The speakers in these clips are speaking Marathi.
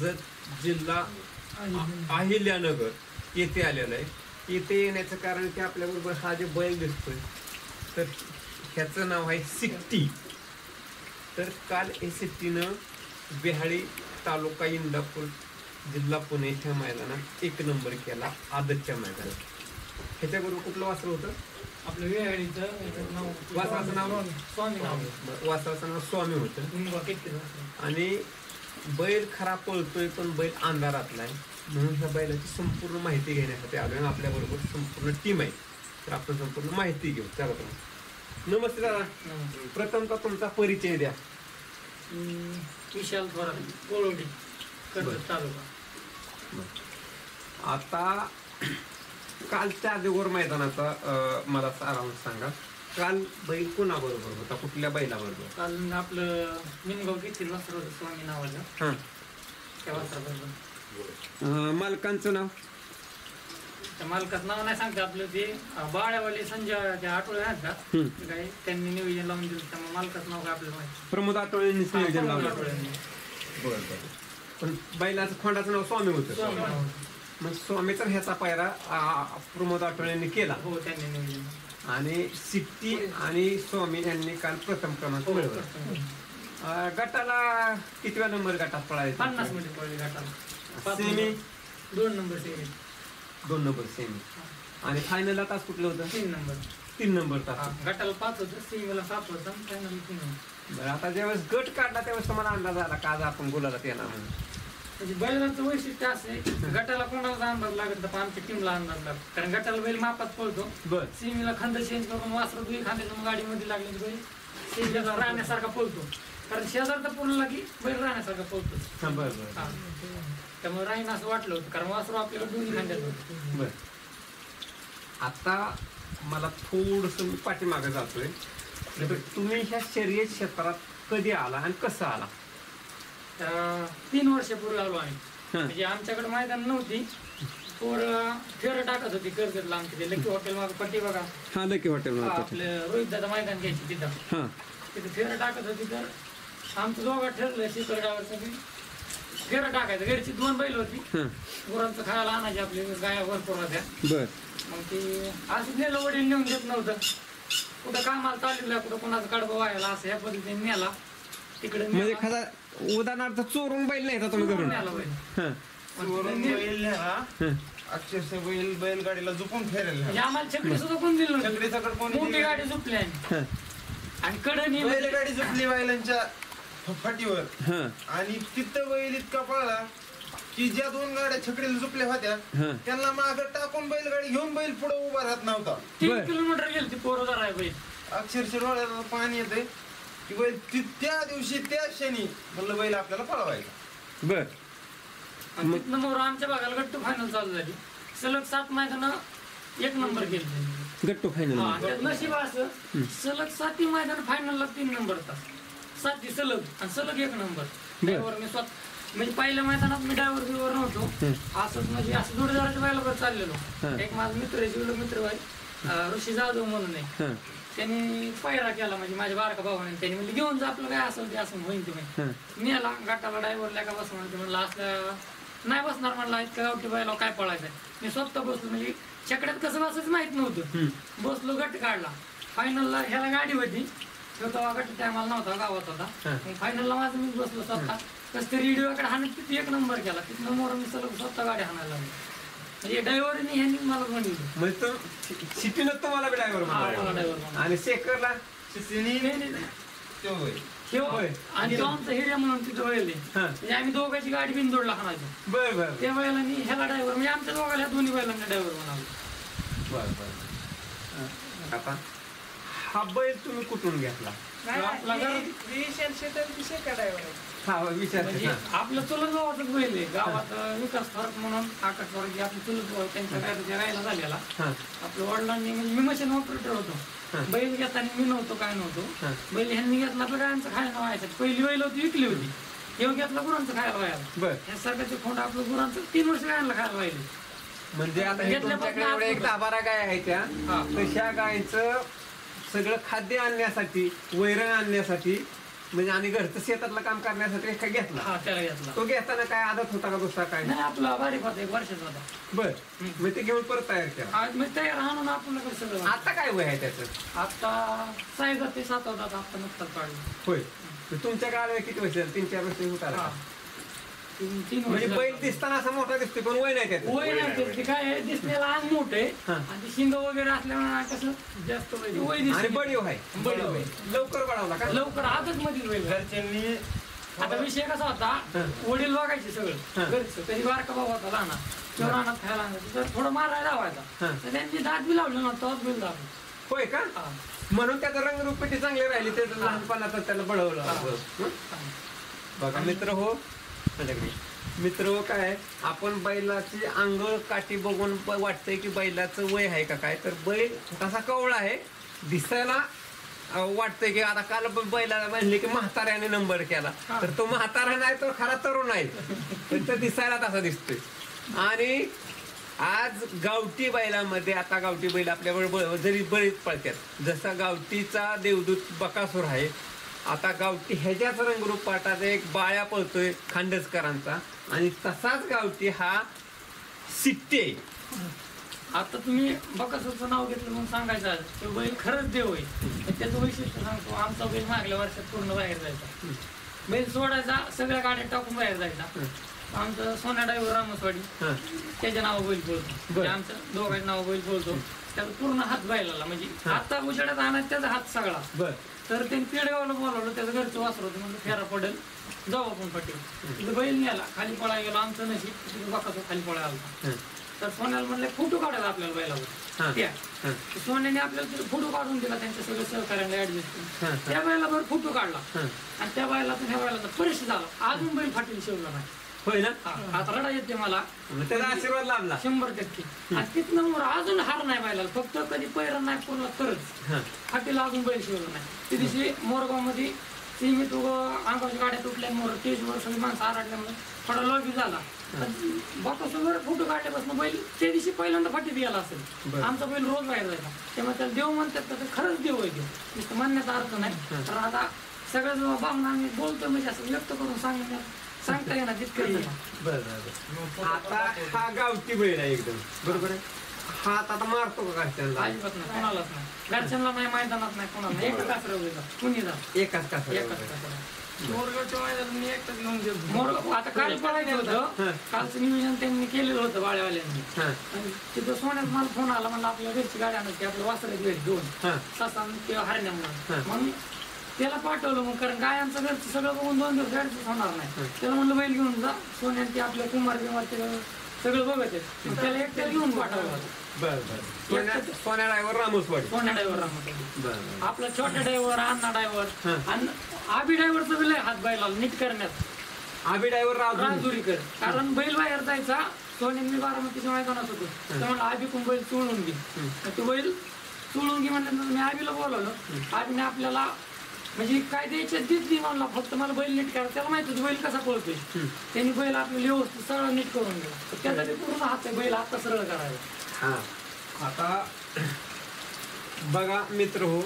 कर्जत जिल्हा अहिल्यानगर येथे आलेलं आहे. येथे येण्याचं कारण की आपल्याबरोबर हा जे बैल दिसतोय तर ह्याचं नाव आहे सिट्टी. तर काल हे सिट्टीनं बेहाळी तालुका इंदापूर जिल्हा पुणे ह्या मैदानात 1 नंबर केला आदतच्या मैदानात. ह्याच्याबरोबर कुठलं वासर होतं आपलं वेळीचं नाव वासराचं नाव स्वामी नाव वासराचं नाव स्वामी होतं. आणि बैल खरा पळतोय पण बैल अंधारातला आहे म्हणून ह्या बैलाची संपूर्ण माहिती घेण्यासाठी आलोय. आपल्याबरोबर संपूर्ण टीम आहे तर आपण संपूर्ण माहिती घेऊ. चला नमस्ते दादा. प्रथमतः तुमचा परिचय द्या. विशाल थोरात कोळवडी कर्जत तालुका. आता कालच्या अगोदर मैदानाचा मला सारांश सांगा. काल बैल कोणाबरोबर होता, कुठल्या बैलाबरोबर? काल आपलं निमगाव घेतील वासर होतं स्वामी नावाचं. त्या वासराबरोबर. मालकांचं नाव? त्या मालकाचं नाव नाही सांगते. आपलं ते बाळ्यावाले संजय त्या आठवडे आहेत का ते काय त्यांनी नियोजन लावून दिलं त्यामुळे मालकाचं नाव काय आपल्याला माहिती. प्रमोद आठवड्यांनी नियोजन लावलं. आठवड्यांनी. बरं. पण बैलाचं खोंडाचं नाव स्वामी होतं. मग स्वामीचा ह्याचा पायरा प्रमोद आठवड्यांनी केला. हो त्यांनी नियोजन. आणि सिट्टी आणि स्वामी यांनी काल प्रथम क्रमांक मिळवला. गटाला कितव्या नंबर गटात पळायचे? 50 मध्ये पडले गटाला. Semi 2 number semi. 2 number semi. आणि फायनलला तास कुठलं होतं? 3 नंबर. 3 नंबर तास. गटाला 5 होतं, सेमीला 7 होतं, फायनल 3 होतं. बरं. आता ज्यावेळेस गट काढला त्यावेळेस तुम्हाला अंदाज आला का आज आपण गुलालात येणार म्हणून? म्हणजे बैलाचं वैशिष्ट्य असं आहे गटाला कोणाला अंदाज लागत तर आमच्या टीमला अंदाज लागतो. कारण गटाला बैल मापात पळतो. बर. सेमीला खांदा चेंज करून वासर दुई खांद्याच्या गाडीमध्ये लागले बैल सेमीला राहण्यासारखा पळतो. कारण शेजारचा पुरला की बैल राहण्यासारखा पळतो. बरं. त्यामुळे राहीन असं वाटलं होतं कारण वासर आपल्याला दोन्ही खांद्यात होतं. बर. आता मला थोडस मी पाठीमागे जातोय. तुम्ही ह्या शर्यत क्षेत्रात कधी आला आणि कसं आला? 3 वर्षापूर्वी आलो आम्ही. म्हणजे आमच्याकडे मैदान नव्हती. पोरं फेर टाकत होती कर्जतला आमच्या ते लकी हॉटेल मागं पट्टी बघा. हा लकी हॉटेल आपलं रोहित दादा मैदान घ्यायची तिथं. तिथे फेर टाकत होती तर आमचं दोघं ठरलं शिकर ड्रायव्हरचं फेर टाकायचं. घरची 2 बैल होती. गुरांचं खायला आणायचे आपले गाया भरपूर होत्या. मग ते असं नेलं वडील नेऊन देत नव्हतं. कुठं कामाला चाललेलं कुठं कोणाचं कडबं व्हायला असं ह्या पद्धतीने नेला तिकडे. म्हणजे एखादा उदाहरणार्थ चोरून बैल नाही तुम्ही घरून अक्षरशः बैलगाडीला झुपून फेरेल. आम्हाला छकडी सुद्धा कोण दिलं मोठी गाडी झुपली आणि कडनी बैलगाडी झुपली बैलांच्या फाटीवर. आणि तिथं बैल इतका पळला की ज्या 2 गाड्या छकडीला झुपल्या होत्या त्यांना मागं टाकून बैलगाडी घेऊन बैल पुढे उभा राहत नव्हता. 3 किलोमीटर गेली ती पोरं आहे बैल. अक्षरशः डोळ्याला पाणी येते की बैल त्या दिवशी त्या क्षणी म्हणलं बैल आपल्याला पळवायचा. बर. तिथनं मोर आमच्या भागाला गट्टू फायनल चालू झाली. सलग 7 मैदान 1 नंबर गेले. गट्टू फायनल नशीब असं सलग 7 मैदान फायनलला 3 नंबर तास 7 सलग आणि सलग 1 नंबर. ड्रायव्हर मी स्वतः म्हणजे पहिल्या मैदानात मी ड्रायव्हर बिवर नव्हतो. असंच म्हणजे असं जोडीदाराच्या बैलावर चाललेलो. एक माझा मित्र आहे जीवलग मित्र आहे ऋषी जाधव म्हणून आहे. त्यांनी पायरा केला म्हणजे माझ्या बारका भावाने. त्यांनी म्हणजे घेऊन जा आपलं काय असेल ते असं होईल तुम्ही. मी आला गाठाला ड्रायव्हरला का बस म्हणते म्हणलं असल्या नाही बसणार म्हणला इतका गावठी बैला काय पळायचं. मी स्वतः बसलो म्हणजे चकड्यात कसं बसायचं माहित नव्हतं. बसलो गट काढला. फायनलला ह्याला गाडी होती तेव्हा गट टायमाला नव्हता गावात होता. फायनलला माझं मी बसलो स्वतः कसं तरी रेडिओकडे हाणत तिथे 1 नंबर केला. तिथनं मोर मी सलग स्वतः गाडी हाणायला लागली. म्हणजे ड्रायव्हरने ह्यांनी मला म्हणलं म्हणजे सिटीनं तुम्हाला ड्रायव्हर आणि शेखरला आणि तो आमचा हिर्या म्हणून तिथं वळले. म्हणजे आम्ही दोघांची गाडी बिनजोडला हाणायचो. बरं. त्या वेळेला मी ह्याला ड्रायव्हर म्हणजे आमच्या दोघांना दोन्ही बैलांना ड्रायव्हर म्हणालो. आता हा बैल तुम्ही कुठून घेतला? आपलं चुलत भावाचं बैल आहे गावात विकास फरक म्हणून आकाश फरक आपलं चुलत भाऊ त्यांच्या राहायला झालेला. आपल्या वडिलांनी म्हणजे मी मशीन ऑपरेटर होतो. बैल घेताना मी नव्हतो काय नव्हतो. बैल ह्यांनी घेतला तर गायांचं खायला व्हायचं. पहिली बैल होती विकली होती. येऊन घेतला गुरांचं खायला व्हायला. या सरकारचे खोंड आपलं गुरांचं 3 वर्ष गायांना खायला व्हायला. म्हणजे आता हे तुमच्याकडे एक 10-12 गाय आहेत त्या तशा गायचं सगळं खाद्य आणण्यासाठी वैरण आणण्यासाठी म्हणजे आणि घरचं शेतातलं काम करण्यासाठी काय घेतला हा त्याला घेतला. तो घेताना काय आदत होता का दुसरा काय नाही आपला बारीक होता 1 वर्षाचा होता. बर मग ते घेऊन परत तयार केला आज मी तयार आणून आपल्याकडे सगळं. आता काय वय आहे त्याचं आता 6 ते 7 होता आता नुकताच काढलं. होय तर तुमच्या काळाला किती वर्ष झालं 3-4 वर्ष होत आला हा. का? 3 म्हणजे वर्ष बैल दिसताना असा मोठा दिसतोय पण वय नाही त्याचं वय नाही ते काय आहे, दिसण्याला अंग मोठे हा. आणि शिंग वगैरे असल्यामुळे कसं जास्त वय आणि दिसते. बडीव आहे बडीव आहे. लवकर बडावला का लवकर आजच मधील वेळ घरच्यांनी आता विषय कसा होता वडील बघायचे हा. सगळं घरचं कधी बारका भाऊ होता लहाना किंवा रानात खायला आणायचं तर थोडं मारायला लावायचा हा. तर त्यांनी दात बी लावलं ना तोच बिल दाबलं. होय का हा. म्हणून त्याचं रंगरूपी चांगली राहिली त्याचं लहानपणात त्याला बडवलं हं? बघा मित्र हो माझ्याकडे मित्र हो काय आपण बैलाची अंग काठी बघून वाटतंय की बैलाचं वय आहे का काय तर बैल तसा कवळा आहे दिसायला वाटतंय की आता काल बैलाला म्हणले की म्हाताऱ्याने नंबर केला तर तो म्हातारा नाही तो खरा तरुण आहे पण तो दिसायला तसा दिसतोय. आणि आज गावठी बैलामध्ये आता गावठी बैल आपल्याबरोबर जरी बरीच पळतात जसा गावठीचा देवदूत बकासूर आहे आता गावठी ह्याच्याच रंगरूप पाठात एक बाळ्या पळतोय खांडसकरांचा आणि तसाच गावठी हा सिट्टे आहे. आता तुम्ही बकासूरचं नाव घेतलं म्हणून सांगायचं आहे, तो बैल खरंच देव आहे. पण त्याचं वैशिष्ट्य सांगतो आमचा बैल मागल्या वर्षात पूर्ण बाहेर जायचा बैल सोडायचा सगळ्या गाड्या टाकून बाहेर जायचा. आमचं सोन्या ड्रायव्हर रामसवाडी त्याच्या नाव बैल बोलतो आमच्या दोघांच्या नाव बैल बोलतो त्याचा पूर्ण हात बैलाला म्हणजे आता उजेडात आणायचा त्याचा हात सगळा बर तर त्यांनी पेडगावला बोलावलं त्याचं घरचं वासर होतं म्हणलं फेरा पडेल जाऊ आपण पटेल तिथं बैल नेला खाली पळा गेलो आमचं नशीब तिथं बकासूर खाली पळा आला तर सोन्याला म्हणले फोटो काढायला आपल्याला बैलावर त्या सोन्याने आपल्याला तिथे फोटो काढून दिला त्यांच्या सगळं सहकार्याला ऍडजस्ट करून त्या बैलावर फोटो काढला आणि त्या बैलातून ह्या बैलाचा परिचय झाला अजून बैल फाटील शिवला नाही. होय ना आता रडा येते मला त्याचा आशीर्वाद लाभला 100% आणि तिथनं मग अजून हार नाही बैलाला फक्त कधी पैर नाही कोणाला तरच फाटीला अजून बैल शिवला नाही. त्या दिवशी मोरगाव मध्ये सीमित अंगाच्या गाड्या तुटल्या मोर 30 वर्ष माणसं आरडल्यामुळे थोडा लॉबी झाला बापासोबत फोटो काढल्यापासून बैल त्या दिवशी पहिल्यांदा फाटीत गेला असेल आमचा बैल रोज बाहेर जायचा त्यामुळे त्याला देव म्हणतात तर खरंच देव आहे देव नुसतं म्हणण्याचा अर्थ नाही. तर आता सगळं भावना आम्ही बोलतो म्हणजे असं व्यक्त करून सांगता येणार तितकं बरं आता हा गावठी बैल आहे एकदम बरोबर आहे हात आता मारतो का घरच्यांना अजिबात नाही कोणालाच नाही घरच्यांना नाही मैदानात नाही कोणाला नाही एकच कासरा कुणी जा एकाच का एकच कासरा मोरगावच्या मैदानात मी एकटाच घेऊन गेलो मोरगाव आता काल पळायचं होतं कालचं नियोजन त्यांनी केलेलं होतं बाळेवाल्यांनी आणि तिथं सोन्यात मला फोन आला म्हणलं आपल्या घरची गाडी आणायची आपलं वासराची घरी 2 ससा किंवा हरण्या म्हणून त्याला पाठवलं मग कारण गायांचं घरचं सगळं बघून 2 दिवस गाडीच होणार नाही त्याला म्हणलं बैल घेऊन जा सोन्यात ते आपल्या कुमार बिमार सगळं बघत आहेत त्याला एकट्याला घेऊन पाठवलं होतं. सोन्या ड्रायव्हर रामोसवाडी सोन्या ड्रायव्हर रामोसवाडी आपला छोटा ड्रायव्हर अण्णा ड्रायव्हर आणि आबी ड्रायव्हरचं बिल हात बैलाला नीट करण्यात आबी ड्रायव्हर राजुरीकर कारण बैल बाहेर जायचा सोन्याने मी बारामतीच्या मैदानात होतो तर म्हणलं आबी पण बैल चोळून घे तो बैल चोळून घे म्हणल्यानंतर मी आबीला बोलावलं आबीने आपल्याला म्हणजे काय द्यायच्या दिसली म्हणला फक्त मला बैल नीट करा त्याला माहिती बैल कसा पळतोय त्यांनी बैल आपलं व्यवस्थित सरळ नीट करून गेला त्याचा ते पूर्ण हात आहे बैल आता सरळ करायला. आता बघा मित्र हो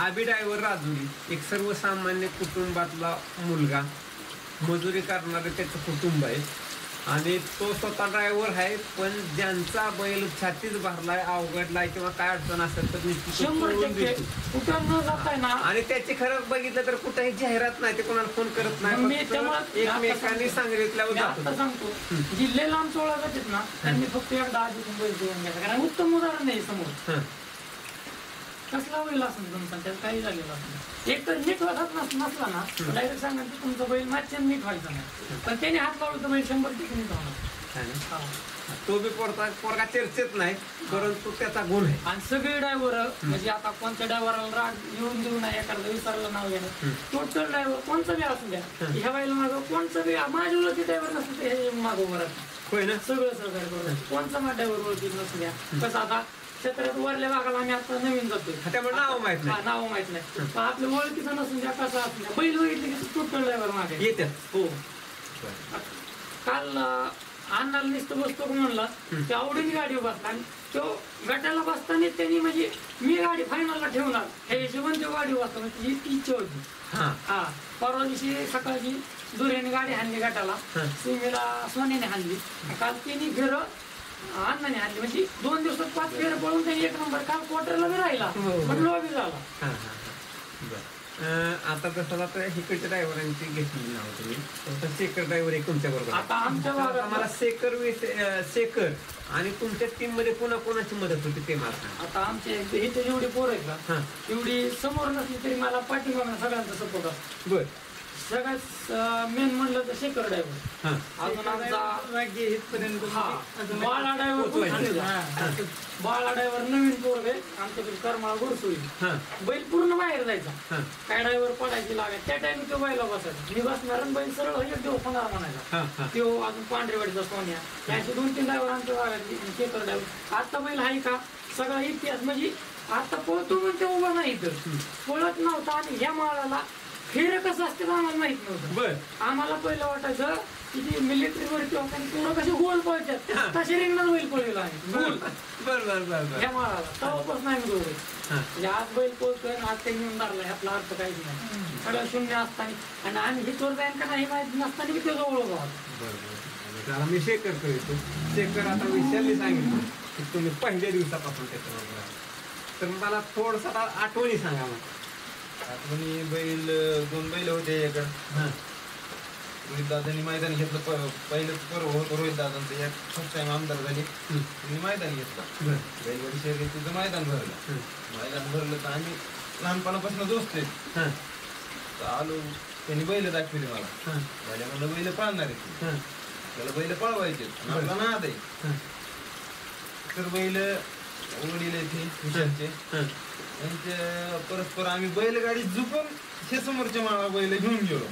आबी ड्रायव्हर राजुरी एक सर्वसामान्य कुटुंबातला मुलगा मजुरी करणारं त्याचं कुटुंब आहे आणि तो स्वतः ड्रायव्हर आहे पण ज्यांचा बैल छातीच भरलाय अवघडलाय किंवा काय अडचण असेल तर 100% कुठं न जाताय ना आणि त्याची खरं बघितलं तर कुठेही जाहिरात नाही ते कोणाला फोन करत नाही एकमेकांनी सांगितल्यावर आता सांगतो जिल्हे लांब चोळा जातात ना त्यांनी फक्त एकदा आधी बैल घेऊन घ्यायचा कारण उत्तम उदाहरण नाही समोर कसला बैल असेल तुमचा त्यात काही झालेलं असेल एक तर नीट वाजत नसला ना डायरेक्ट सांगायचं तुमचा बैल माझ्या नीट व्हायचा नाही पण त्याने हात लावलं तर बैल 100% नीट होणार. तो बी पोरगा चर्चेत नाही परंतु त्याचा गुण आहे आणि सगळे ड्रायव्हर म्हणजे आता कोणत्या ड्रायव्हरला राग येऊन देऊ नये एखादं विसरलं नाव घेणं टोटल ड्रायव्हर कोणचा बी असू द्या ह्या बाईला मागं कोणचं बी माझ्या ओळखी ड्रायव्हर नसतं ते हे मागं बरं होय ना सगळं सहकार्य करून कोणचा माझा ड्रायव्हर ओळखी नसू द्या कसं आता क्षेत्रात वरल्या भागाला आम्ही आता नवीन जातोय त्यामुळे नाव माहित नाही नाव माहित नाही पण आपल्या ओळखीचं नसून द्या कसं असू द्या बैल बघितले की टोटल ड्रायव्हर मागे येतात हो काल अण्णाला नुसतं बसतो का म्हणला ते आवडीने गाडी बसला आणि तो गटाला बसताना त्यांनी म्हणजे मी गाडी फायनलला ठेवणार हे हिशोबाने तो गाडी बसतो म्हणजे ती इच्छा होती. हा परवा दिवशी सकाळची दुऱ्याने गाडी हाणली गटाला, सीमेला सोन्याने हाणली, काल तिन्ही फेर अण्णाने हाणली. म्हणजे 2 दिवसात 5 फेर पळून त्यांनी 1 नंबर. काल क्वार्टरला बी राहिला पण लॉबी झाला. आता कसं आता इकडच्या ड्रायव्हरांची घेतली नाव तुम्ही, आता सेकर ड्रायव्हर एक तुमच्या बरोबर. आता आमच्या भागात मला सेकर आणि तुमच्या टीम मध्ये पुन्हा कोणाची मदत होती ते मला सांगा. आता आमच्या इथे जेवढी पोर आहेत ना तेवढी समोर नसली तरी मला पाठीमागणं सगळ्यांचा सपोर्ट असतो. बर. सगळ्यात मेन म्हणलं तर शेखर ड्रायव्हर, अजून आमचा बाळा ड्रायव्हर. बाळा ड्रायव्हर नवीन पोरग आहे आमच्याकडे करमाळा गोरसोळी. बैल पूर्ण बाहेर जायचा, काय ड्रायव्हर पडायची लागायची त्या टाइम तो बैला बसायचा. मी बसणार आणि बैल सरळ एक देव होणार म्हणायचा. तो अजून पांढरेवाडीचा सोन्या, याचे 2-3 ड्रायव्हर आमच्या भागातली शेखर ड्रायव्हर. आता बैल आहे का सगळा इतिहास म्हणजे आता पळतो म्हणजे उभा नाही तर पळत नव्हता. आणि ह्या माळाला फेर कसं असते आम्हाला माहित नव्हतं. आम्हाला पहिलं वाटायचं की ती मिलिटरी वरती होताना पूर्ण कसे गोल पळतात तसे रिंगणात बैल पळलेला आहे गोल ह्या माळाला. तेव्हापासून आम्ही दोघे म्हणजे आज बैल पळतोय आज ते घेऊन धरला ह्यातला अर्थ काहीच नाही. सगळं शून्य असताना आणि आम्ही हे चोर जाईन का नाही माहिती नसताना की ते जवळ उभा. मी शेकर करतो. शेकर आता विषयाने सांगितलं की तुम्ही पहिल्या दिवसापासून त्याच्याबरोबर, तर मला थोडसा आठवणी सांगा मग. आठवणी बैल 2 बैल होते एकडं. रोहित दादांनी मैदान घेतलं पहिलं पर्व होतं रोहित दादांचं. एक फर्स्ट टाइम आमदार झाले त्यांनी मैदान घेतलं. बैलगाडी शर्यतीचं मैदान भरलं. मैदान भरलं तर आम्ही लहानपणापासून दोस्त आहेत. तर आलो त्यांनी बैल दाखवली मला. माझ्या म्हणलं बैल पाळणार आहे, त्याला बैल पळवायचे आपला नाद आहे. तर बैल वडील येते विशालचे त्यांच्या परस्पर आम्ही बैलगाडी झुकून हे समोरच्या माळा बैल घेऊन गेलो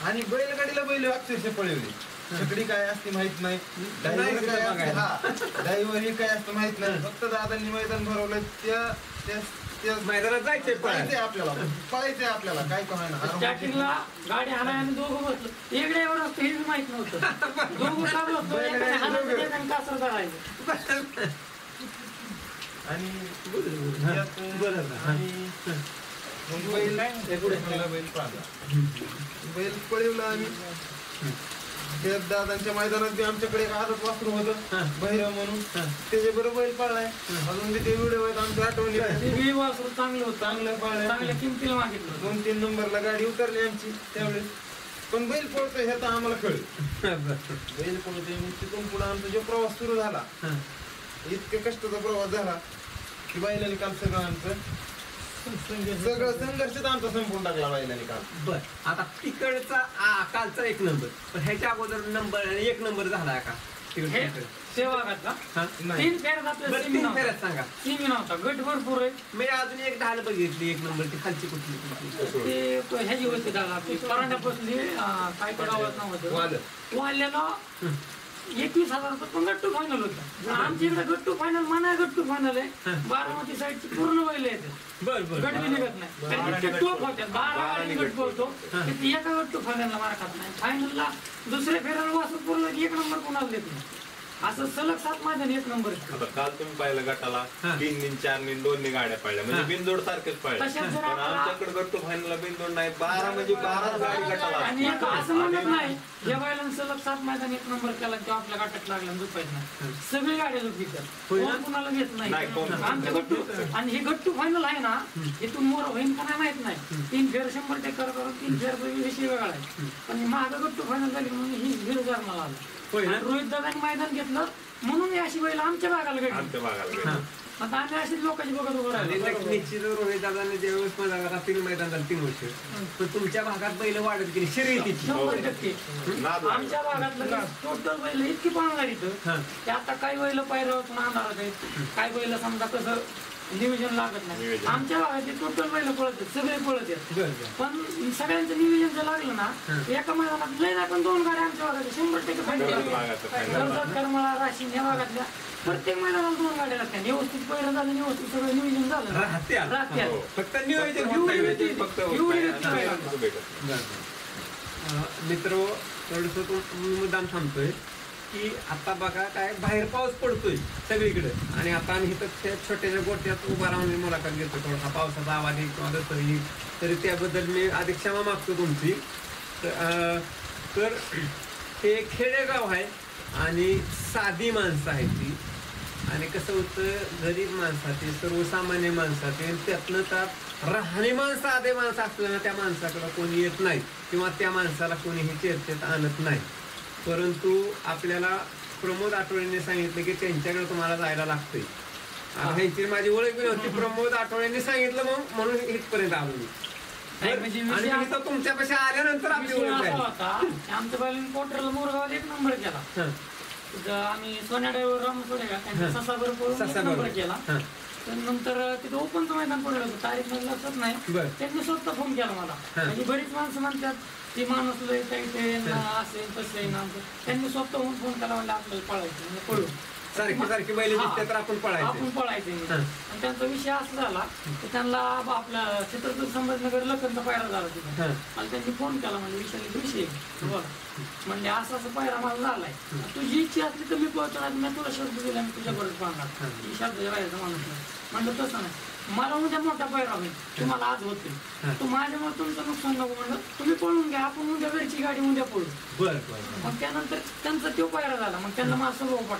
आणि बैलगाडीला बैल अक्षरशः पळवली. छकडी काय असते माहित नाही, ड्रायव्हर काय असते, ड्रायव्हर काय असतं माहित नाही. फक्त दादांनी मैदान भरवलं त्या मैदानात जायचंय आपल्याला पळायचंय आपल्याला काय कळणार. स्टार्टिंगला गाडी हाणाय आणि दोघं बसलो एक ड्रायव्हर असतो हे माहित नव्हतं. दोघं लागलो होतो कासर करायचं आणि बैल पळवला आम्ही. त्या दादांच्या मैदानात बी आमच्याकडे एक आदत वासरू होतं बहिरा म्हणून, त्याच्या बरोबर बैल पाळलाय. अजून बी ते व्हिडिओ आहेत आमच्या आठवणी. वासरू चांगलं होतं, चांगलं पाळलंय, चांगल्या किमतीला मागितलं. 2-3 नंबरला गाडी उतरली आमची त्यावेळेस. पण बैल पळतोय हे तर आम्हाला कळलं. बैल पळतोय तिथून पुढे आमचा जो प्रवास सुरू झाला, इतका कष्टाचा प्रवास झाला की बैलाने काल सगळं आमचं सगळं संघर्षच आमचा संपून टाकला बैलाने काल. बर. आता तिकडचा कालचा 1 नंबर, पण ह्याच्या अगोदर नंबर 1 नंबर झाला का सेवाघातला 3 फेऱ्यात आपल्या 3 फेऱ्यात सांगा. सिमी नव्हता, गट भरपूर आहे. मी अजून एक ढाल बघितली 1 नंबर ती खालची कुठली ते ह्याची होती दादा आपली परांड्यापासली काय गावात नाव होतं वाल्याला 21,000 रुपये पण गट्टू फायनल होता. आमच्या इकडे गट्टू फायनल म्हणा गट्टू फायनल आहे. बारामती साईडची पूर्ण बैल येते, गट बी निघत नाही. टोप होत्या 12 गाडी गट बोलतो एका गट्टू फायनलला मार खात नाही. फायनलला दुसऱ्या फेऱ्याला वासू पूर्ण 1 नंबर कोणाला देत नाही. असं सलग 7 मैदान 1 नंबर. काल तुम्ही पाहिलं गटाला 3 4 2 गाड्या पाळल्या म्हणजे बिनजोड सारखेच पाळल्या. पण आमच्याकडे गट्टू फायनलला बिनजोड नाही, 12 म्हणजे 12 गाडी गटाला. आणि असं म्हणत नाही या बैलांनी सलग 7 मैदान 1 नंबर केला तेव्हा आपल्या गाठात लागला झोपायचं नाही. सगळी गाड्या झोपतात, कोण कुणाला घेत नाही. आमच्या गट्टू आणि हे गट्टू फायनल आहे ना, इथून मोर होईन का नाही माहित नाही. 3 फेर 100% करून 3 फेर विषय वेगळा आहे. पण माझं गट्टू फायनल झाली म्हणून ही 0,000 मला आलं. रोहित दादांनी मैदान घेतलं म्हणून अशी बैल आमच्या भागाला घडली. आता आम्ही अशीच लोकांची बघत उभं राहिलो. निश्चित रोहित दादांनी ज्यावेळेस मैदानात 3 मैदान झालं 3 वर्ष, पण तुमच्या भागात बैल वाढत गेली शर्यतीची 100%. आमच्या भागातलं टोटल बैल इतकी पाहणार इथं की आता काही बैल पायऱ्यावर आणणार आहेत, काही बैल समजा कसं नियोजन लागत नाही. आमच्या भागात टोटल बैल पळत सगळे पळत आहेत. पण सगळ्यांचं नियोजन जर लागलं ना एका मैदानात लय नाही पण 2 गाड्या आमच्या भागात 100% फायनल. करमाळा राशीन या भागातल्या प्रत्येक मैदानाला 2 गाड्या लागतात. व्यवस्थित पहिलं झालं, व्यवस्थित सगळं नियोजन झालं राहत्या. फक्त नियोजन. मित्र थोडस मुद्दाम थांबतोय. की आता बघा काय बाहेर पाऊस पडतोय सगळीकडे आणि आता आम्ही इथं त्या छोट्याशा गोट्यात उभा राहून मी मुलाखत घेतो. थोडासा पावसाचा आवाज येईल किंवा जसं येईल तरी त्याबद्दल मी अधिक क्षमा मागतो तुमची. तर हे खेडेगाव आहे आणि साधी माणसं आहेत ती. आणि कसं होतं गरीब माणसाचे सर्वसामान्य माणसाचे त्यातनं त्यात राहणीमान साधे माणसं असल्यानं त्या माणसाकडं कोणी येत नाही किंवा त्या माणसाला कोणीही चर्चेत आणत नाही. परंतु आपल्याला प्रमोद आठवलेंनी सांगितलं की त्यांच्याकडे तुम्हाला जायला लागतंय. ह्यांची माझी ओळख बी नव्हती. प्रमोद आठवलेंनी सांगितलं मग म्हणून इथपर्यंत आलो मी. आणि तुमच्यापाशी आल्यानंतर आपली ओळख झाली. आमच्या बाईला पोटरला मोरगावात 1 नंबर केला. आम्ही सोन्या ड्रायव्हर राम सोडे का त्यांच्या ससाबर पळून 1 नंबर केला. तर नंतर तिथं ओपनचं मैदान पडलं होतं, तारीख मला लक्षात नाही. त्यांनी स्वतः फोन केला मला. म्हणजे बरीच माणसं म्हणतात ती माणूस लय काही ते असेल तसे ना, त्यांनी स्वतः फोन केला म्हणजे आपल्याला पळायचं म्हणजे पळू सारखी बैल दिसते तर आपण पळायचे. आणि त्यांचा विषय असा झाला की त्यांना आपल्या छत्रपती संभाजीनगर लखनचा पायरा झाला तिथे. आणि त्यांनी फोन केला म्हणजे विषय बोला म्हणजे असं पायरा मला झालाय, तुझी इच्छा असली तर मी पोहोचणार, मी तुला शब्द दिला मी तुझ्या बरोबर पाहणार. शब्दाच्या बाहेरचा माणूस म्हणलं तसं नाही, मला उद्या मोठा पायरा होईल, तुम्हाला आज होते, तू माझ्यामुळे तुमचं नुकसान नको म्हणलं, तुम्ही पळून घ्या, आपण उद्या घरची गाडी उद्या पळू. मग त्यानंतर त्यांचा तो पायरा झाला. मग त्यांना माझा स्वभाव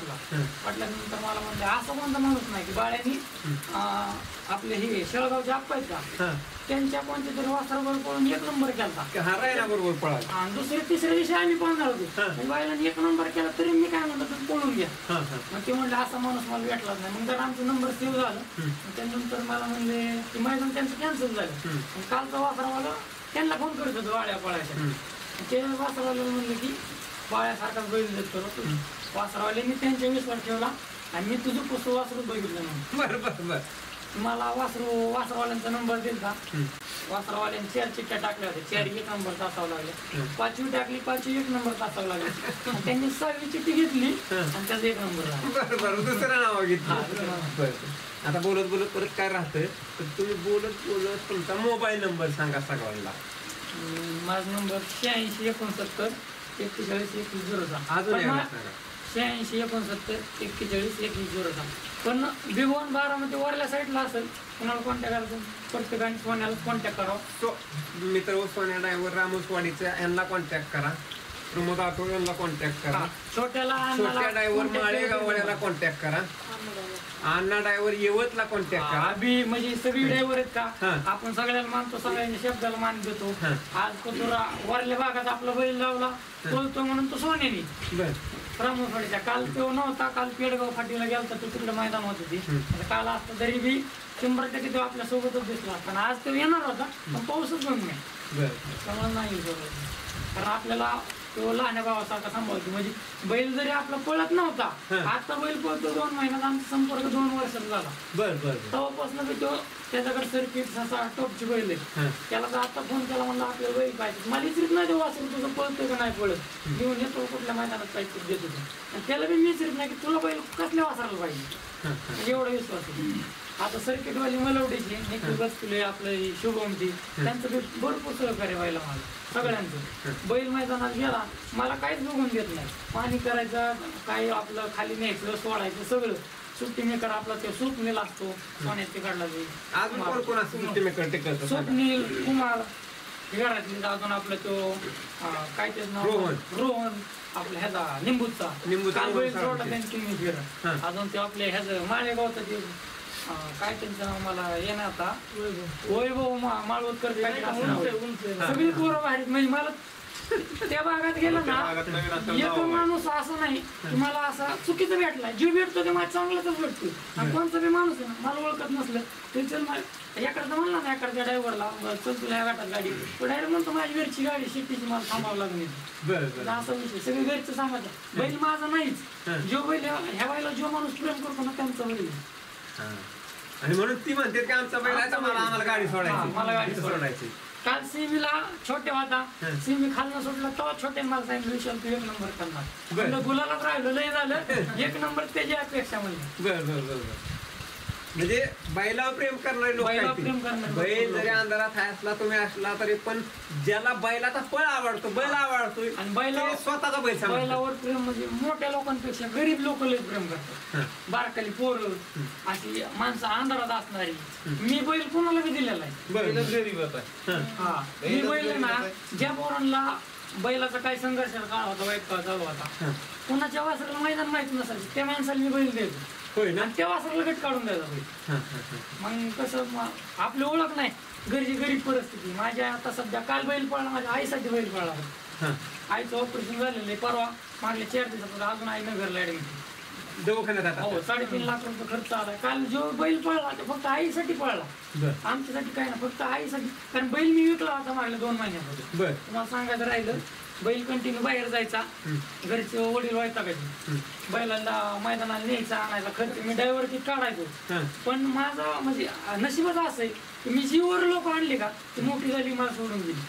पटल्यानंतर मला म्हणले असं कोणता माणूस नाही की बाळ्यांनी आपले हे शेळगावचे आप्पा आहेत का त्यांच्या कोणत्या तरी वासरावर पळून 1 नंबर केला. बरोबर आणि दुसऱ्या तिसऱ्या दिवशी आम्ही पळणार होतो, बाळ्यांनी 1 नंबर केला तरी मी काय म्हणतो तुम्ही पळून घ्या. मग ते म्हणले असा माणूस मला भेटलाच नाही. मग जर आमचा नंबर सेव्ह झाला त्यानंतर मला म्हणले की मैदान त्यांचं कॅन्सल झालं. कालचा वासरावाला त्यांना फोन करत होतो वाड्या पळायच्या. ते वासरावाला म्हणले की बाळ्यासारखाच बैल देत करतो. वासरावाल्यांनी त्यांच्या विश्वास ठेवला आणि मी तुझं पुस्तक वासरू बघितलं म्हणून. बरोबर मला वासरवाल्यांचा नंबर दिला. वासरवाल्यांनी 4 चिठ्ठ्या टाकल्या होत्या, 4 1 नंबर तासावं लागले. 5वी टाकली, 5वी 1 नंबर तासावं लागले. त्यांनी 6वी चिठ्ठी घेतली आणि त्याचा 1 नंबर झाला. बरोबर दुसरं नाव घेतलं. आता बोलत बोलत परत काय राहतं तर तुम्ही बोलत तुमचा मोबाईल नंबर सांगा सगळ्यांना. माझा नंबर 86 69 41 21 अजून 86 69 41 21 पण बिगोन बारामती वरल्या साईडला असेल, कोणाला कॉन्टॅक्ट करायचं प्रत्येकाने सोन्याला कॉन्टॅक्ट करावा. मित्र सोन्या ड्रायव्हर रामोसवाडीचा यांना कॉन्टॅक्ट करा, प्रमोद आठवले यांना कॉन्टॅक्ट करा, छोट्या ड्रायव्हर माळेगाववाल्याला कॉन्टॅक्ट करा, अण्णा ड्रायव्हर येवतला कॉन्टॅक्ट करा. अभि म्हणजे सगळी ड्रायव्हर आहेत का आपण सगळ्याला मानतो, सगळ्यांच्या शब्दाला मान देतो. आज कचोरा वरल्या भागात आपला बैल लावला बोलतो म्हणून तो सोन्यानी रामोसवाडीचा. काल तो नव्हता, काल पेडगाव फाटीला गेलता, तो तिकडे मैदान होत होती. काल असता तरी बी 100% तो आपल्या सोबतच दिसला. पण आज तो येणार होता पण पाऊसच बंद नाही, त्यामुळे नाही कारण आपल्याला तो लहान भावासारखा सांभाळतो. म्हणजे बैल जरी आपला पळत नव्हता, आता बैल पळतो 2 महिन्यात, आमचा संपर्क 2 वर्षात झाला. तेव्हापासून बी तो त्याच्याकडे सर्किट असा टॉपची बैल आहे, त्याला तर आता फोन केला म्हणलं आपल्याला बैल पाहिजे. मला विचारित नाही तेव्हा असं तुझं पळतोय का नाही पळत, घेऊन येतो कुठल्या मैदानात पाहिजे देत होतो. आणि त्याला बी मी विचारित नाही की तुला बैल कसल्या वासराला पाहिजे, एवढा विश्वास होतो. आता सर्किटवाली मलवडीची निखिल बसले आपलं शुभमती, त्यांचं बी भरपूर सहकार्य व्हायला मला सगळ्यांचं. बैल मैदानात गेला मला काहीच बघून देत नाही, पाणी करायचं काही आपलं खाली न्यायचं सोडायचं सगळं. सुट्टी मेकर आपला ते स्वप्नील असतो सोन्याची काढला स्वप्नील कुमार घरातली, अजून आपलं तो काय त्याचं नाव रोहन आपल्या ह्याचा निंबूचा अजून ते आपल्या ह्याचं माळेगावचं ते काय त्यांचं नाव मला येणार आता वैभव माळवतकर सगळी पोरं बाहेर. म्हणजे मला त्या भागात गेलं ना एक माणूस असं नाही की मला असा चुकीचं भेटला, जे भेटतो ते मला चांगलाच भेटतो. आणि कोणता बी माणूस आहे ना मला ओळखत नसलं ते चल एकडचं म्हणला ना एकडच्या ड्रायव्हरला चल तुला ह्या गाठात गाडी, तो डायरेक्ट म्हणतो माझी घरची गाडी शेतीची मला थांबावं लागली. असा विषय सगळे घरचं सांगायचं. बैल माझा नाहीच, जो बैल ह्या बाईला जो माणूस प्रेम करतो ना त्यांचा बैल. आणि म्हणून ती म्हणते की आमचा बैल आम्हाला गाडी सोडायची, मला गाडी सोडायची. काल सिमीला छोटे होता, सिमी खालनं सुटला तेव्हा छोटे मला सांगितलं विशाल तू 1 नंबर करणार. गुलालाच राहिलो लय झालं 1 नंबर त्याची अपेक्षा म्हणजे. म्हणजे बैलावर प्रेम करणारे लोक बैलावर आहेत ते. प्रेम करणारे लोक. बैल जरी अंधारात असला तुम्ही असला तरी पण ज्याला बैलाचा पळ आवडतो बैल आवडतोय आणि बैलावर ते स्वतःचा बैल समजतो. बैलावर प्रेम म्हणजे मोठ्या लोकांपेक्षा गरीब लोक लय प्रेम करतात. बारकाली पोरं अशी माणसं अंधारात असणारी. मी बैल कोणाला बी दिलेला आहे. बैलच गरीब होता. हा मी बैल आहे ना, ज्या पोरांना बैलाचा काय संघर्ष काळ होता, वाईट काळ चालू होता, कोणाच्या वासराला मैदान माहित नसायचं त्या माणसाला मी बैल द्यायचो. होय ना. आणि त्या वासराला गट काढून द्यायचा बैल. मग कसं आपली ओळख नाही, घरची गरीब परिस्थिती. माझ्या आता सध्या काल बैल पळला, माझ्या आईसाठी बैल पळला होता. आईचं ऑपरेशन झालेलं आहे परवा, मागल्या 4 दिवसापूर्वी. अजून आई नगरला ऍडमिट. दवाखान्यात आता. हो 3.5 लाख रुपये खर्च आला. काल जो बैल पळला तो फक्त आईसाठी पळला, आमच्यासाठी काय ना, फक्त आईसाठी. कारण बैल मी विकला होता मागल्या 2 महिन्यापूर्वी. तुम्हाला सांगायचं राहिलं, बैल कंटिन्यू बाहेर जायचा, घरचे वडील वैतागायचे, बैलाला मैदानाला न्यायचा आणायचा खर्च मी ड्रायव्हर किट काढायचो. पण माझा म्हणजे नशीबच असं आहे की मी जीवर लोक आणले का ती मोठी झाली मला सोडून गेली.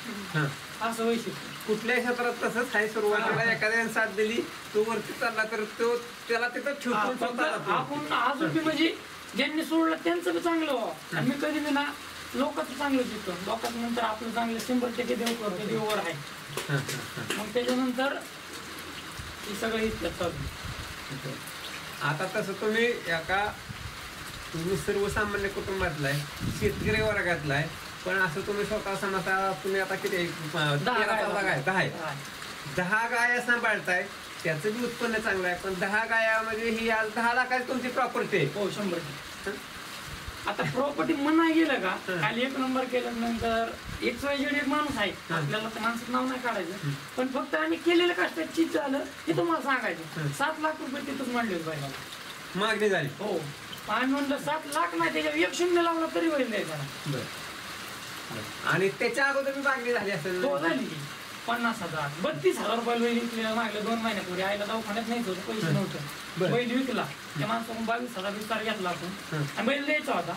असं वैशिष्ट्य कुठल्या क्षेत्रात तसंच आहे. सुरुवातीला एखाद्याने साथ दिली, तो वरती चालला तर तो त्याला तिथं ठेवून स्वतःला आपण अजून बी म्हणजे ज्यांनी सोडलं त्यांचं बी चांगलं व्हावं. आणि मी कधी बी ना लोकांचं चांगलं शिकतो. लोकांचं नंतर आपलं चांगलं 100% देव करतो, देववर आहे. मग त्याच्यानंतर हे सगळं इतकं चालू. आता तसं तुम्ही सर्वसामान्य कुटुंबातला आहे, शेतकरी वर्गातला आहे, पण असं तुम्ही स्वतः समजता तुम्ही आता किती 10 गाया सांभाळताय, त्याचं बी उत्पन्न चांगलं आहे. पण 10 गाया म्हणजे ही आज 10 लाखाची तुमची प्रॉपर्टी आहे. हो 100%. आता प्रॉपर्टी म्हणाय गेलं का, खाली 1 नंबर केल्यानंतर एक माणूस आहे, आपल्याला त्या माणसाचं नाव नाही काढायचं, पण फक्त आम्ही केलेलं कष्टाची चीज झालं हे तुम्हाला सांगायचं. 7 लाख रुपये तिथंच मांडले बैलाला मागणी झाली. हो आम्ही म्हणलं 7 लाख नाही, त्याच्यावर 1 शून्य लावला तरी बैल द्यायचा. आणि त्याच्या अगोदर मी मागणी झाली असेल. हो झाली 50,000 32,000 रुपये बैल विकलेला मागल्या 2 महिन्यापूर्वी. आईला दवाखान्यात नाही होतं, पैसे नव्हतं, बैल विकला. त्या माणसाकडून 22,000 विस्तार घेतला आपण आणि बैल द्यायचा होता.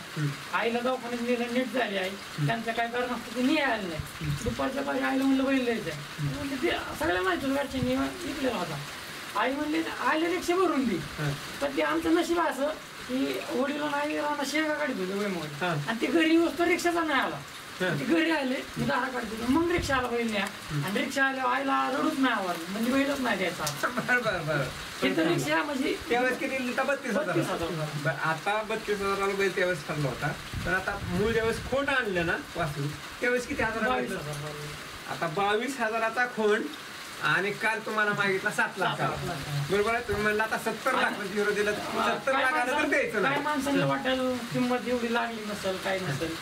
आईला दवाखान्यात नेलं, नीट झाली आई. त्यांचं काय कारण असतं ते नाही आलं नाही. दुपारच्या पाहिजे आईला म्हणलं बैल द्यायचं म्हणजे ते सगळ्या माहिती घरच्यांनी विकलेला होता. आई म्हणली आईला रिक्षा भरून दे. तर ते आमचं नशीब असं की वडिलांना आई राहणार शेंगा काढत होते वैमोड, आणि ते घरी येऊस तर रिक्षाचा नाही आला. ते घरी आले, मी दारा काढत होतो, मग रिक्षा आला बैल न्या. आणि रिक्षा आल्यावर आईला रडूच नाही आवडलं, म्हणजे बैलच नाही द्यायचा. बरं तिथं रिक्षा म्हणजे त्यावेळेस किती 32,000. आता 32,000 बैल त्यावेळेस ठरला होता. पण आता मूळ ज्यावेळेस खोंड आणलं ना वासरू, त्यावेळेस किती हजार? 22,000. आता 22,000चा खोंड. आणि काल तुम्हाला मागितला 7 लाख. बरोबर आहे. तुम्ही म्हणला आता 70 लाख हिरो दिलं, 70 लाखाला तर द्यायचं काय नाही. माणसाला वाटेल किंमत एवढी लागली नसेल, काय नसेल,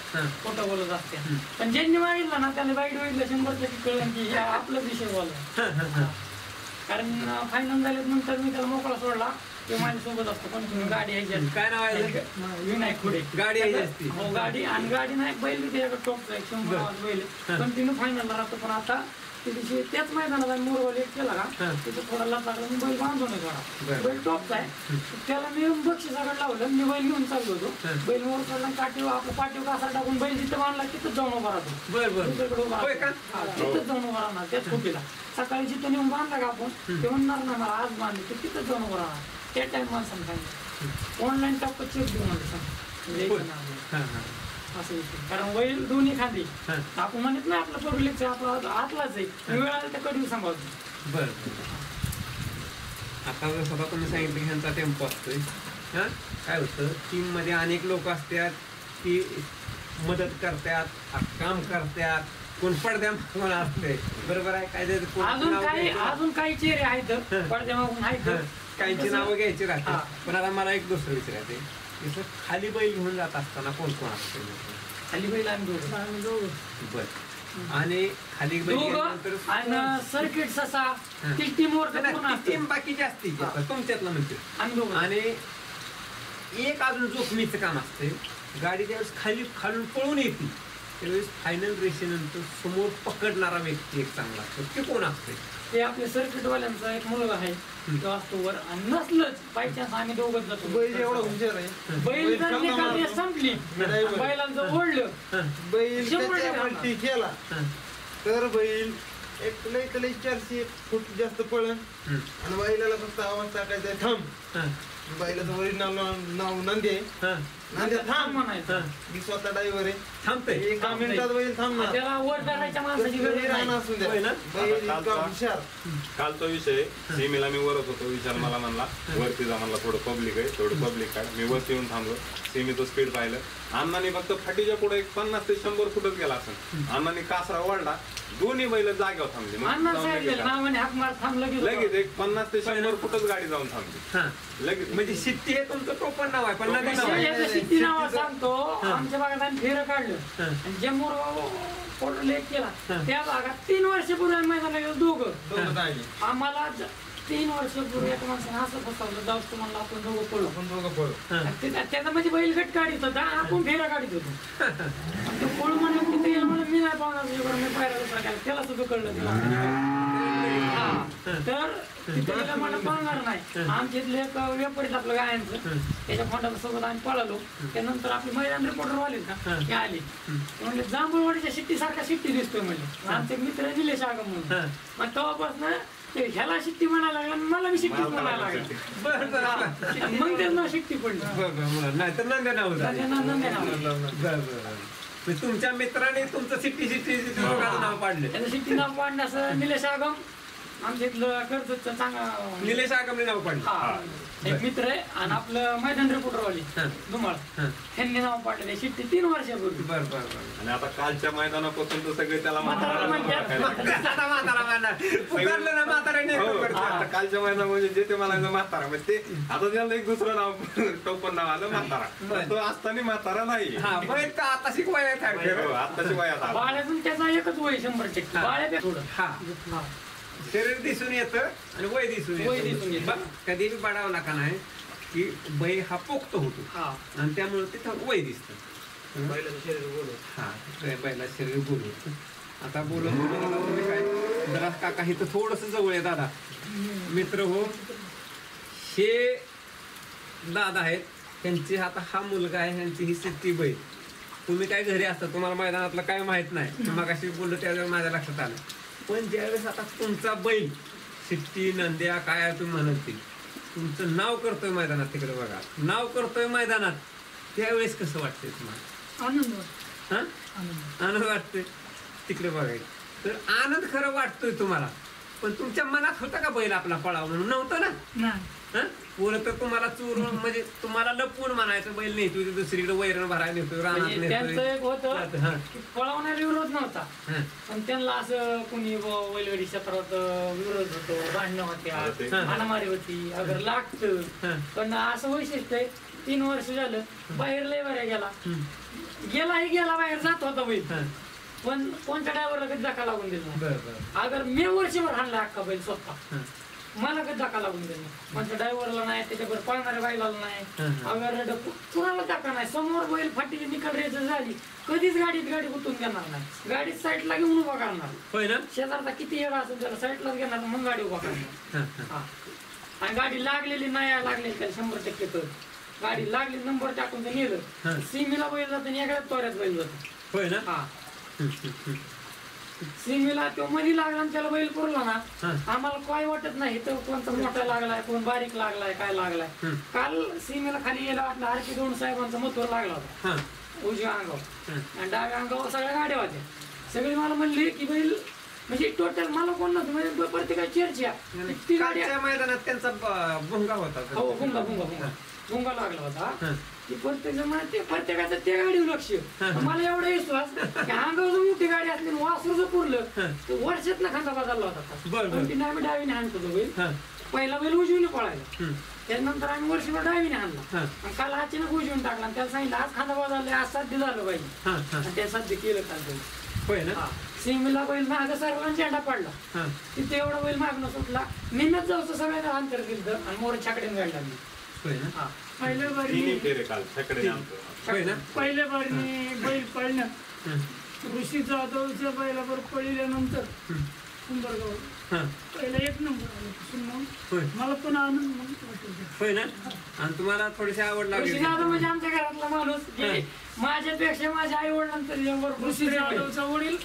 खोटं बोलत असते. पण ज्यांनी मागितलं ना त्याने वाईट वाईटला 100% कळलं की हे आपला विषय बोलला. कारण फायनल झाल्यानंतर मी त्याला मोकळा सोडला ते माझ्यासोबत असतो कंटिन्यू. गाडी यायची. काय नाव आहे? विनायक खुडे. गाडी यायची असती. हो गाडी. आणि गाडी नाही बैल बी त्याच्याकडे टॉपचा 100 आवाज बैल कंटिन्यू फायनलला राहतो. पण आता त्याच मैदानात आम्ही मोरवाली एक केला का तिथं थोडा लाच लागला, मी बैल बांधून थोडा. बैल टॉपचा आहे, त्याला मी बक्षिसाकडे लावलं. मी बैल घेऊन चाललो होतो. बैल मोर काढला, काठीव आपलं पाठीव कासा टाकून बैल जिथं बांधला तिथंच जाऊन उभा राहतो. दुसरीकडे उभा राहतो, तिथंच जाऊन उभा राहणार त्याच खोकीला. सकाळी जिथं नेऊन बांधला का आपण ते म्हणणार ना मला आज बांधले, तर तिथंच जाऊन उभा राहणार. त्या टाइम मला सांगितलं ऑनलाईन टाकतो चेक देऊ म्हणजे असं विषय. कारण बैल दोन्ही खांदी आपण म्हणत नाही आपलं पब्लिकच आपला आतलाच आहे, वेळ आला तर कधी सांभाळतो. बरं. आता स्वतः तुम्ही सांगितलं की ह्यांचा टेम्पो असतोय. काय होतं टीम मध्ये अनेक लोक असतात की मदत करतात, काम करतात, कोण पडद्या कोण असते. बरोबर आहे. काय अजून काही चेहरे आहेत पडद्या मागून आहेत, काहींची नावं घ्यायची राहतात. पण आता मला एक दुसरं विचारायचं, खाली बैल घेऊन जात असताना कोण कोण असतं? खाली बैल आम्ही दोघं. बरं. आणि खाली बैल सर्किट ससा टीम बाकीची असते तुमच्यातलं म्हणते. आणि एक अजून जोखमीचं काम असते. गाडी ज्यावेळेस खालून पळून येते त्यावेळेस फायनल रेषेनंतर समोर पकडणारा व्यक्ती एक चांगला असतो. ते कोण असते? ते आपल्या सर्किटवाल्यांचा एक मुलगा आहे, तो असतो वर. आणि नसलंच बाय चान्स आम्ही दोघंच जातो. बैल एवढा हुशार आहे, बैल जर निकाल संपली, बैलांचं ओढलं, बैल त्याच्या केला तर बैल एक लई 400 फूट जास्त पळण आणि बैलाला फक्त आवाज टाकायचा थांब. बैलाचं ओरिजिनल नाव नंदी आहे. हा नंद्या थांब म्हणायचं मी स्वतः ड्रायव्हर आहे. थांबतंय. एका मिनिटात बैल थांबणार. त्याला वर धरायच्या माणसाची गरज कधी राहणार नाही. असून द्या. होय ना? बैल इतका हुशार. कालचा विषय सीमेला मी वरत होतो. विशाल मला म्हणला वरती जा, म्हणला थोडं पब्लिक आहे, थोडं पब्लिक आहे. मी वरती येऊन थांबलो. सीमेचं स्पीड पाहिलं. अण्णांनी फक्त फाटीच्या पुढे 50 ते 100 फुटच गेला असेल. अण्णांनी कासरा वाढला, दोन्ही बैल जागेवर थांबली. मग अण्णा जाऊन सांगितलं लगेच नावाने हाक मार थांबलं की लगेच एक 50 ते 100 फुटच गाडी जाऊन थांबली हा लगेच. म्हणजे शिट्टी हे तुमचं टोपण नाव आहे पण नदी नाव आहे. याचं सिद्धी नाव सांगतो. आमच्या भागात आम्ही फेरं काढलं आणि जम्मूर फोटो लेक केला. त्या भागात 3 वर्षापूर्वी आम्ही मैदानाला गेलो दोघं. दोघं जागे. आम्हाला 3 वर्षापूर्वी एका माणसाने असं फसवलं, जाऊस तुम्हाला आपण दोघं पळू. आपण दोघं पळू. आणि त्याचा म्हणजे बैलगट काढित होता, आपण फेरा काढित होतो. आणि तो पळू म्हणलं की ते म्हणलं मी नाही पाहणार, मी पायरा दुसरा केला. त्याला सुद्धा कळलं तिला. हा. तर तिथे गेलं मला पाहणार नाही. आमच्या इथले एक व्यापारीच आपलं गायांचं, त्याच्या फोंडासोबत आम्ही पळालो. त्यानंतर आपले मैदान रिपोर्टर आले ना, ते आले. ते म्हणले जांभूळवाडीच्या शिट्टी सारखा शिट्टी दिसतोय म्हणजे. आमचे मित्र निलेश आगम म्हणून. मग तेव्हापासून ते ह्याला शिट्टी म्हणायला लागला, मला मी शिट्टी म्हणायला लागला. बरं बरं मग त्याचं नाव शिट्टी पडली. बरं नाही तर नंद्या नाव झालं. त्याचं नाव नंद्या नाव. बरं बरं. म्हणजे तुमच्या मित्राने तुमचं सिट्टी सिट्टी दोघांचं नाव पाडलं. त्याचं शिट्टी नाव पाडणं असं निलेश आगम आमच्या इथलं कर्जतचं चांगला निलेश आगमने नाव पाडलं. हा एक मित्र आहे. आणि आपलं मैदान रिपोर्टरवाली धुमाळ, त्यांनी नाव पाडलं. ते शिट्टी 3 वर्षापूर्वी. बरं बरं बरं. आणि आता कालच्या मैदानापासून तर सगळे त्याला म्हातारा म्हणतात. आता म्हातारा म्हणणार. पुकारलं ना म्हाताऱ्याने हो, एकदम करतो. आता कालच्या मैदाना म्हणजे जे ते मला म्हातारा म्हणजे ते आता त्याला एक दुसरं नाव टोपण नाव आलं म्हातारा. पण तो असताना म्हातारा नाही. हा बैल तर आता शिकवायला हो, आत्ताची वयात आला. बाळ्यातून त्याचा एकच वय 100%. बाळ्या थोडं हा शरीर दिसून येतं आणि वय दिसून वय दिसून येतं. बघ, कधी बी पाडावं नका नाही की बैल हा पोक्त होतो हा. आणि त्यामुळे तिथं वय दिसतं. बैलाचं शरीर बोलू. हा बैला शरीर बोलू. आता बोलत काय जरा काका इथं थोडस जवळ आहे दादा मित्र हो. हे दादा आहेत, त्यांची आता हा मुलगा आहे, ह्यांची ही सिट्टी बैल. तुम्ही काय घरी असता, तुम्हाला मैदानातलं काय माहित नाही. मगाशी बोललो त्यावेळेस माझ्या लक्षात आलं. पण ज्यावेळेस आता तुमचा बैल सिट्टी नंद्या काय तुम्ही म्हणत ते तुमचं नाव करतोय मैदानात, तिकडे बघा नाव करतोय मैदानात, त्यावेळेस कसं वाटतंय तुम्हाला? आनंद. हा आनंद वाटतोय तिकडे बघायला. तर आनंद खरं वाटतोय तुम्हाला, पण तुमच्या मनात होता का बैल आपला पळावा म्हणून? नव्हतं ना. बोलत तर तुम्हाला चोरून म्हणजे तुम्हाला लपवून म्हणायचं बैल नाही तुझी दुसरीकडे वैरण भरायला नेतोय रानात म्हणजे त्यांचं एक होतं हा की पळवण्याला विरोध नव्हता, हा पण त्यांना असं कोणी बैलगाडी क्षेत्रात विरोध होतो, भांडणं होत्या, हाणामारी होती, अगर लागतं. पण असं वैशिष्ट्य आहे 3 वर्ष झालं बाहेर लय बऱ्या गेला बाहेर जात होता बैल, पण कोणत्या ड्रायव्हरला कधी धक्का लागून दिला नाही. अगर मी वर्षभर हाणला अख्खा बैल स्वतः, मला कधी धक्का लागून दिला म्हणजे ड्रायव्हरला नाही, त्याच्यावर पळणाऱ्या बैलाला नाही, अगर कुणाला धक्का नाही. समोर बैल फाटीची निकल रेस झाली कधीच गाडी गुंतून घेणार नाही, गाडी साईडला घेऊन उभा करणार. शेजारचा किती येडा असेल त्याला साईडलाच घेणार, मग गाडी उभा करणार. आणि गाडी लागलेली नाही लागलेली त्याला 100% तर गाडी लागली नंबर टाकून ते नेलं, सीमेला बैल जातं आणि एखाद्या तोऱ्यात बैल जातो. होय ना. हा सीमेला तो मध्ये लागला आणि त्याला बैल पुरला ना, आम्हाला काय वाटत नाही तो कोणता मोठा लागलाय कोण बारीक लागलाय काय लागलाय. काल सीमेला खाली यायला वाटलं आरकी 2 साहेबांचा मथुर लागला होता उजव्या अंगावर आणि डाव्या अंगावर सगळ्या गाड्या होत्या. सगळी मला म्हणली की बैल म्हणजे टोटल मला कोण नव्हतं म्हणजे प्रत्येकाची चर्चा ती गाडी मैदानात त्यांचा भुंगा होता. हो भुंगा लागला होता की प्रत्येकाचं त्या गाडीवर लक्ष. मला एवढा विश्वास की अंगावर जर मोठी गाडी असली वासरू जर पुरलं तर वर्षातला खांदा बदलला होता. आम्ही डावीने हाणतो तो बैल, पहिला बैल उजवीने पळायला, त्यानंतर आम्ही वर्षभर डावीने हाणला. काल अचानक उजवीने टाकला त्याला सांगितलं आज खांदा बदलला आज साध्य झालं पाहिजे आणि त्या साध्य केलं काल बैल. होय ना. सीमेला बैल मागं सरला आणि झेंडा पडला, तिथे एवढा बैल मागणं सुटला, मेहनत जाऊ सगळ्यांना अंतर दिलं आणि मोर छाकड्याने गाडी लागली. पहिल्या बारीने बैल पळण्यात ऋषी जाधवच्या बैलावर पळल्यानंतर कुंभरगाव पहिला 1 नंबर मला पण आनंद होय ना. आणि तुम्हाला थोडीशी आवड लागली. ऋषी जाधव म्हणजे आमच्या घरातला माणूस, माझ्यापेक्षा माझ्या आई वडिलांतर ऋषी जाधवचा वडील